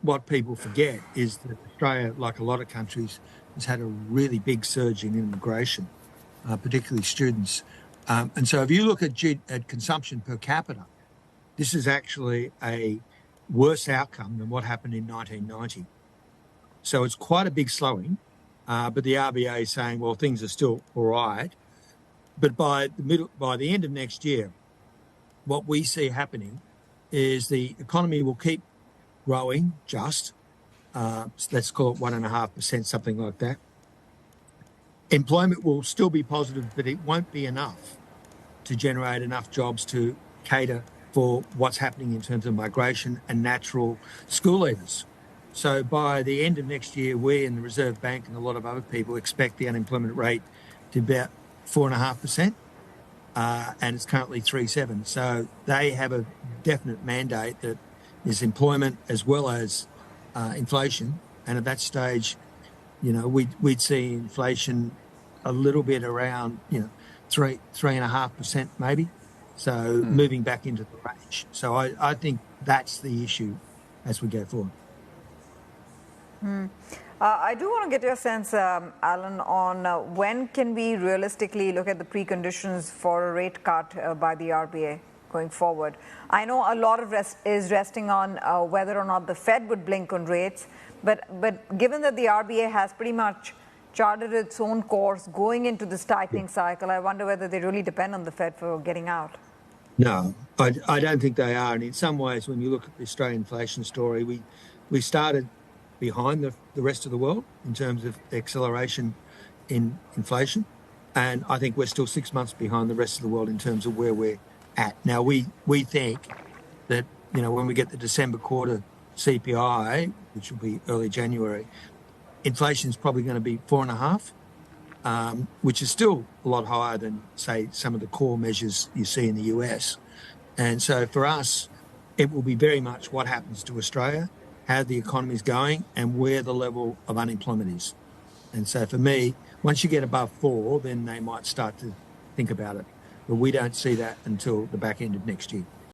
what people forget is that Australia, like a lot of countries, has had a really big surge in immigration, particularly students. And so if you look at consumption per capita, this is actually a worse outcome than what happened in 1990. So it's quite a big slowing, but the RBA is saying, well, things are still all right. But by the end of next year, what we see happening is the economy will keep growing let's call it 1.5%, something like that. Employment will still be positive, but it won't be enough to generate enough jobs to cater for what's happening in terms of migration and natural school leavers. So by the end of next year, we in the Reserve Bank and a lot of other people expect the unemployment rate to be about 4.5%, and it's currently 3.7%. So they have a definite mandate that is employment as well as inflation. And at that stage, we'd see inflation a little bit around, 3.5% maybe. So moving back into the range. So I think that's the issue as we go forward. I do want to get your sense, Alan, on when can we realistically look at the preconditions for a rate cut by the RBA going forward. I know a lot of is resting on whether or not the Fed would blink on rates, but given that the RBA has pretty much charted its own course going into this tightening cycle, I wonder whether they really depend on the Fed for getting out. No, I don't think they are. And in some ways, when you look at the Australian inflation story, we started behind the rest of the world in terms of acceleration in inflation. And I think we're still 6 months behind the rest of the world in terms of where we're at. Now, we think that, when we get the December quarter CPI, which will be early January, inflation is probably going to be 4.5%, which is still a lot higher than, say, some of the core measures you see in the US. And so for us, it will be very much what happens to Australia, how the economy is going, and where the level of unemployment is. And so for me, once you get above 4, then they might start to think about it. But we don't see that until the back end of next year.